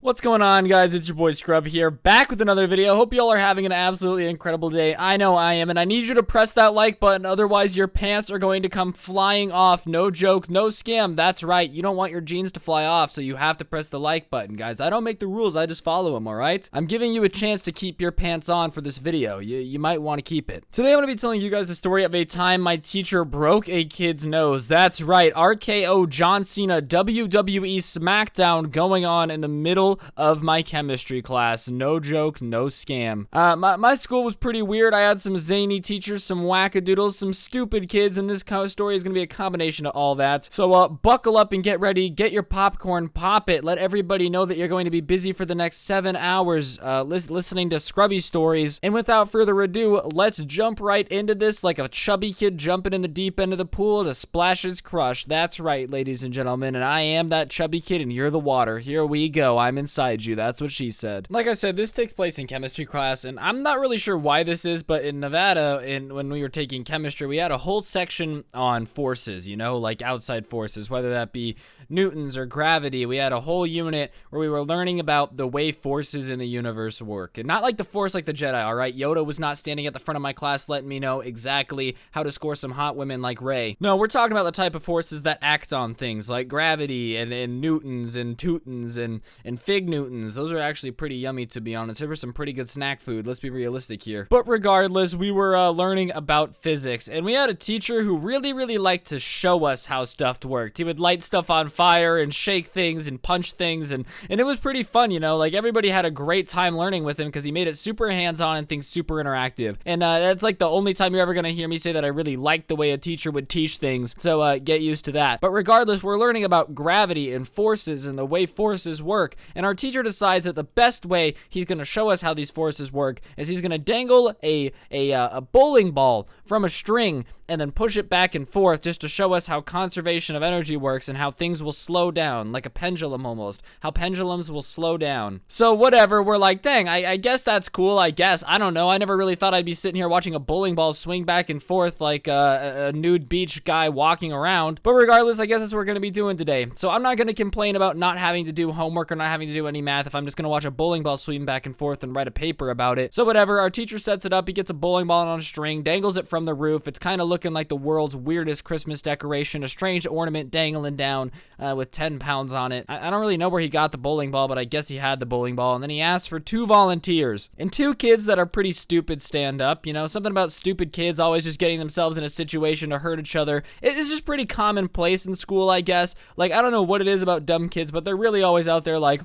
What's going on, guys? It's your boy Scrub here, back with another video. Hope y'all are having an absolutely incredible day. I know I am, and I need you to press that like button, otherwise your pants are going to come flying off. No joke, no scam. That's right, you don't want your jeans to fly off, so you have to press the like button, guys. I don't make the rules, I just follow them, alright? I'm giving you a chance to keep your pants on for this video. You might want to keep it. Today I'm going to be telling you guys the story of a time my teacher broke a kid's nose. That's right, RKO John Cena WWE SmackDown going on in the middle of my chemistry class. No joke, no scam. My school was pretty weird. I had some zany teachers, some wackadoodles, some stupid kids, and this kind of story is going to be a combination of all that. So buckle up and get ready, get your popcorn, pop it, let everybody know that you're going to be busy for the next 7 hours listening to Scrubby stories. And without further ado, let's jump right into this like a chubby kid jumping in the deep end of the pool to splash his crush. That's right, ladies and gentlemen, and I am that chubby kid and you're the water. Here we go. I'm inside you. That's what she said. Like I said, this takes place in chemistry class, and I'm not really sure why this is, but in Nevada, when we were taking chemistry, we had a whole section on forces, you know, like outside forces, whether that be newtons or gravity. We had a whole unit where we were learning about the way forces in the universe work, and not like the Force like the Jedi, all right? Yoda was not standing at the front of my class letting me know exactly how to score some hot women like Rey. No, we're talking about the type of forces that act on things like gravity and newtons and teutons and fig newtons. Those are actually pretty yummy, to be honest. There was some pretty good snack food. Let's be realistic here. But regardless, we were learning about physics, and we had a teacher who really liked to show us how stuff worked. He would light stuff on fire and shake things and punch things, and it was pretty fun, you know? Like, everybody had a great time learning with him because he made it super hands-on and things super interactive. And that's like the only time you're ever gonna hear me say that I really liked the way a teacher would teach things, so get used to that. But regardless, we're learning about gravity and forces and the way forces work, and our teacher decides that the best way he's gonna show us how these forces work is he's gonna dangle a bowling ball from a string and then push it back and forth just to show us how conservation of energy works and how things will slow down, like a pendulum almost, how pendulums will slow down. So whatever, we're like, dang, I guess that's cool, I guess. I don't know, I never really thought I'd be sitting here watching a bowling ball swing back and forth like a nude beach guy walking around. But regardless, I guess that's what we're gonna be doing today. So I'm not gonna complain about not having to do homework or not having to do any math if I'm just gonna watch a bowling ball swing back and forth and write a paper about it. So whatever, our teacher sets it up, he gets a bowling ball on a string, dangles it from the roof. It's kind of looking like the world's weirdest Christmas decoration, a strange ornament dangling down with 10 pounds on it. I don't really know where he got the bowling ball, but I guess he had the bowling ball, and then he asked for 2 volunteers. And 2 kids that are pretty stupid stand up, you know, something about stupid kids always just getting themselves in a situation to hurt each other. It's just pretty commonplace in school, I guess. Like, I don't know what it is about dumb kids, but they're really always out there like,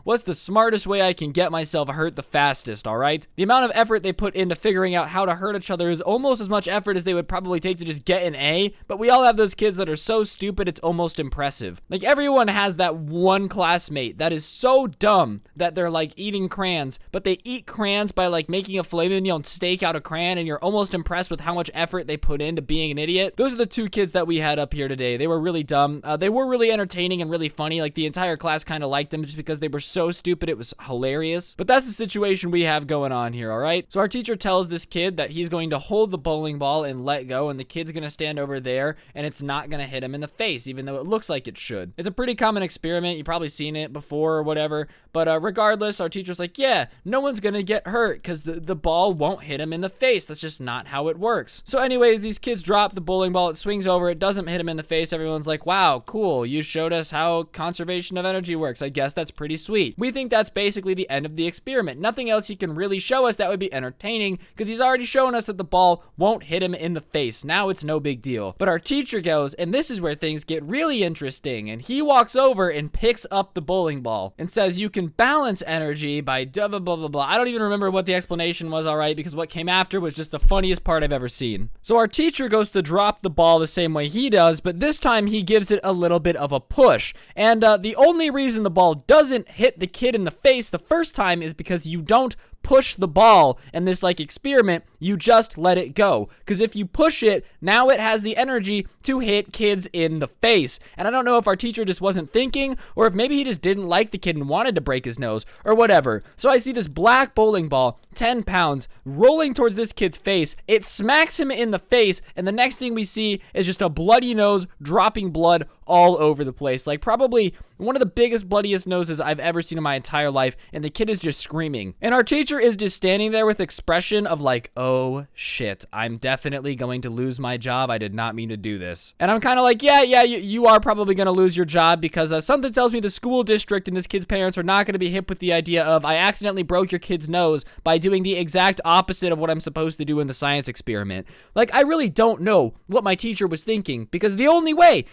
what's the smartest way I can get myself hurt the fastest, alright? The amount of effort they put into figuring out how to hurt each other is almost as much effort as they would probably take to just get an A, but we all have those kids that are so stupid it's almost impressive. Like, everyone has that one classmate that is so dumb that they're like eating crayons, but they eat crayons by like making a filet mignon steak out of crayon, and you're almost impressed with how much effort they put into being an idiot. Those are the 2 kids that we had up here today. They were really dumb. They were really entertaining and really funny. Like, the entire class kind of liked them just because they were so stupid it was hilarious. But that's the situation we have going on here, alright? So our teacher tells this kid that he's going to hold the bowling ball and let go, and the kid's gonna stand over there and it's not gonna hit him in the face, even though it looks like it should. It's a pretty common experiment. You've probably seen it before or whatever, but regardless, our teacher's like, yeah, no one's gonna get hurt because the ball won't hit him in the face. That's just not how it works. So anyways, these kids drop the bowling ball, it swings over, it doesn't hit him in the face. Everyone's like, wow, cool, you showed us how conservation of energy works. I guess that's pretty sweet. We think that's basically the end of the experiment. Nothing else he can really show us that would be entertaining because he's already shown us that the ball won't hit him in the face. Now it's no big deal. But our teacher goes, and this is where things get really interesting, and he walks over and picks up the bowling ball and says you can balance energy by blah blah blah blah blah. I don't even remember what the explanation was, alright, because what came after was just the funniest part I've ever seen. So our teacher goes to drop the ball the same way he does, but this time he gives it a little bit of a push. And the only reason the ball doesn't hit the kid in the face the first time is because you don't push the ball in this like experiment, you just let it go. Because if you push it, now it has the energy to hit kids in the face. And I don't know if our teacher just wasn't thinking, or if maybe he just didn't like the kid and wanted to break his nose, or whatever. So I see this black bowling ball, 10 pounds, rolling towards this kid's face. It smacks him in the face, and the next thing we see is just a bloody nose, dropping blood, all over the place. Like probably one of the biggest, bloodiest noses I've ever seen in my entire life, and the kid is just screaming. And our teacher is just standing there with expression of like, oh shit, I'm definitely going to lose my job. I did not mean to do this. And I'm kind of like, yeah, you are probably going to lose your job because something tells me the school district and this kid's parents are not going to be hip with the idea of I accidentally broke your kid's nose by doing the exact opposite of what I'm supposed to do in the science experiment. Like, I really don't know what my teacher was thinking, because the only way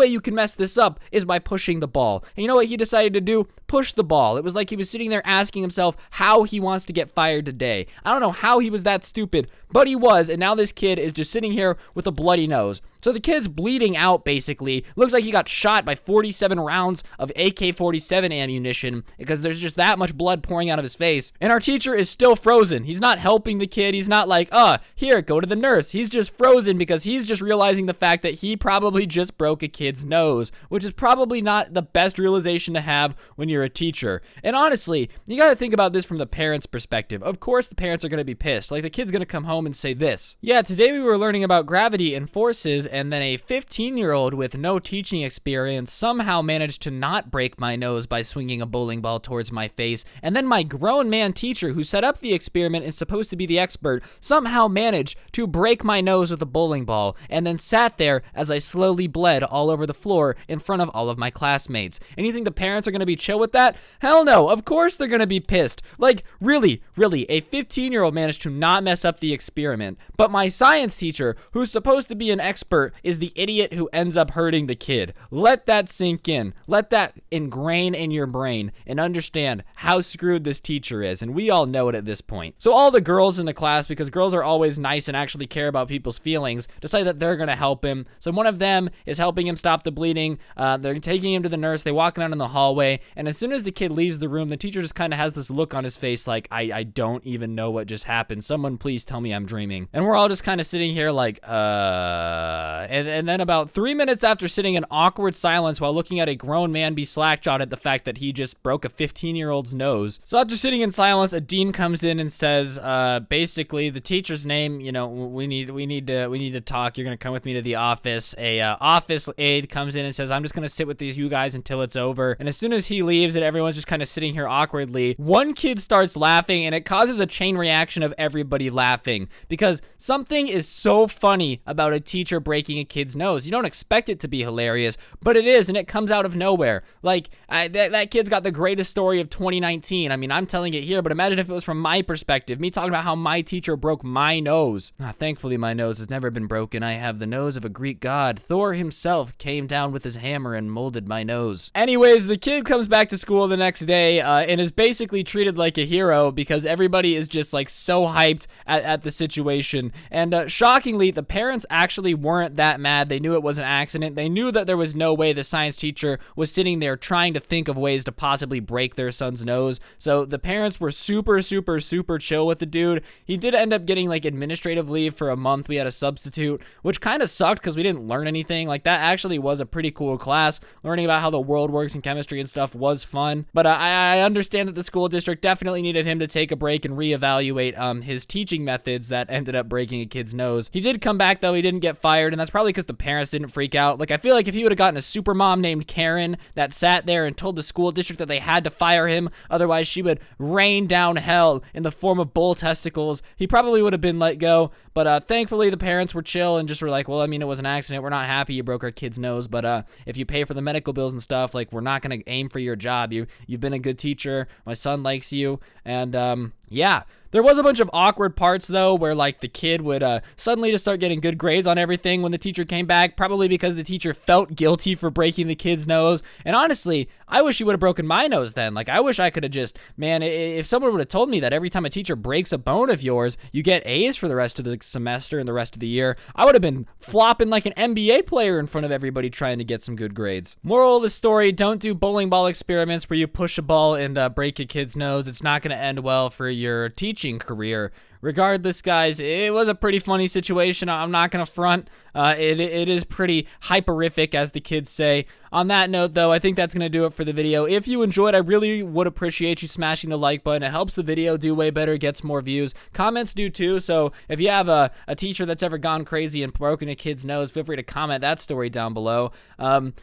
you can mess this up is by pushing the ball. And you know what he decided to do? Push the ball. It was like he was sitting there asking himself how he wants to get fired today. I don't know how he was that stupid, but he was, and now this kid is just sitting here with a bloody nose. So the kid's bleeding out, basically. Looks like he got shot by 47 rounds of AK-47 ammunition because there's just that much blood pouring out of his face. And our teacher is still frozen. He's not helping the kid. He's not like, here, go to the nurse. He's just frozen because he's just realizing the fact that he probably just broke a kid's nose, which is probably not the best realization to have when you're a teacher. And honestly, you gotta think about this from the parents' perspective. Of course, the parents are gonna be pissed. Like, the kid's gonna come home and say this: yeah, today we were learning about gravity and forces, and then a 15-year-old with no teaching experience somehow managed to not break my nose by swinging a bowling ball towards my face, and then my grown man teacher who set up the experiment and supposed to be the expert somehow managed to break my nose with a bowling ball, and then sat there as I slowly bled all over the floor in front of all of my classmates. And you think the parents are gonna be chill with that? Hell no, of course they're gonna be pissed. Like, really, a 15-year-old managed to not mess up the experiment, but my science teacher, who's supposed to be an expert, is the idiot who ends up hurting the kid. Let that sink in. Let that ingrain in your brain and understand how screwed this teacher is, and we all know it at this point. So all the girls in the class, because girls are always nice and actually care about people's feelings, decide that they're gonna help him. So one of them is helping him stop the bleeding. They're taking him to the nurse. They walk him out in the hallway, and as soon as the kid leaves the room, the teacher just kind of has this look on his face like, I don't even know what just happened. Someone please tell me I'm dreaming. And we're all just kind of sitting here like, and then about 3 minutes after sitting in awkward silence while looking at a grown man be slack-jawed at the fact that he just broke a 15-year-old's nose. So after sitting in silence, a dean comes in and says, basically the teacher's name, you know, we need to talk. You're gonna come with me to the office. A office aide comes in and says, I'm just gonna sit with you guys until it's over. And as soon as he leaves and everyone's just kind of sitting here awkwardly, one kid starts laughing, and it causes a chain reaction of everybody laughing because something is so funny about a teacher breaking a kid's nose. You don't expect it to be hilarious, but it is, and it comes out of nowhere. Like, that kid's got the greatest story of 2019. I mean, I'm telling it here, but imagine if it was from my perspective, me talking about how my teacher broke my nose. Thankfully, my nose has never been broken. I have the nose of a Greek god. Thor himself came down with his hammer and molded my nose. Anyways, the kid comes back to school the next day and is basically treated like a hero because everybody is just like so hyped at the situation. And shockingly, the parents actually weren't that mad. They knew it was an accident. They knew that there was no way the science teacher was sitting there trying to think of ways to possibly break their son's nose. So the parents were super chill with the dude. He did end up getting like administrative leave for a month. We had a substitute, which kind of sucked because we didn't learn anything. Like, that actually was a pretty cool class. Learning about how the world works in chemistry and stuff was fun. But I understand that the school district definitely needed him to take a break and reevaluate his teaching methods that ended up breaking a kid's nose. He did come back though. He didn't get fired, and that's probably because the parents didn't freak out. Like, I feel like if he would have gotten a super mom named Karen that sat there and told the school district that they had to fire him, otherwise she would rain down hell in the form of bull testicles, he probably would have been let go. But thankfully the parents were chill and just were like, well, I mean, it was an accident. We're not happy you broke our kid's nose, but if you pay for the medical bills and stuff, like, we're not gonna aim for your job. You've been a good teacher. My son likes you. And yeah. There was a bunch of awkward parts, though, where, like, the kid would suddenly just start getting good grades on everything when the teacher came back, probably because the teacher felt guilty for breaking the kid's nose. And honestly, I wish he would have broken my nose then. Like, I wish I could have just, man, if someone would have told me that every time a teacher breaks a bone of yours, you get A's for the rest of the semester and the rest of the year, I would have been flopping like an NBA player in front of everybody trying to get some good grades. Moral of the story, don't do bowling ball experiments where you push a ball and break a kid's nose. It's not going to end well for your teaching career. regardless, guys, it was a pretty funny situation. I'm not gonna front. It is pretty hyperific, as the kids say. On that note, though, I think that's going to do it for the video. If you enjoyed, I really would appreciate you smashing the like button. It helps the video do way better, gets more views. Comments do too, so if you have a teacher that's ever gone crazy and broken a kid's nose, feel free to comment that story down below.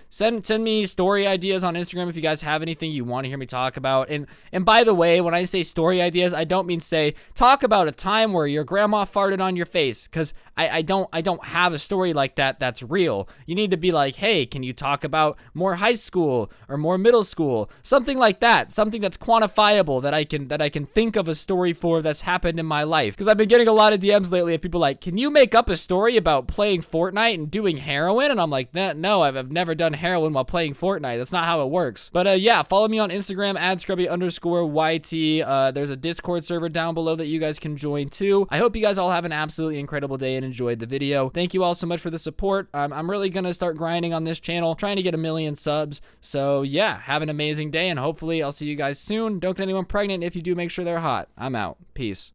Send me story ideas on Instagram if you guys have anything you want to hear me talk about. And by the way, when I say story ideas, I don't mean say, talk about a time where your grandma farted on your face, because I don't have a story like that that's real. You need to be like, hey, can you talk about more high school or more middle school, something like that, something that's quantifiable that I can think of a story for that's happened in my life. Because I've been getting a lot of DMs lately of people like, can you make up a story about playing Fortnite and doing heroin? And I'm like, no, I've never done heroin while playing Fortnite. That's not how it works. But yeah, follow me on Instagram @scrubby_YT. There's a Discord server down below that you guys can join too. I hope you guys all have an absolutely incredible day and enjoyed the video. Thank you all so much for the support. I'm really gonna start grinding on this channel, trying to get 1 million subs. So yeah, have an amazing day, and hopefully I'll see you guys soon. Don't get anyone pregnant. If you do, make sure they're hot. I'm out. Peace.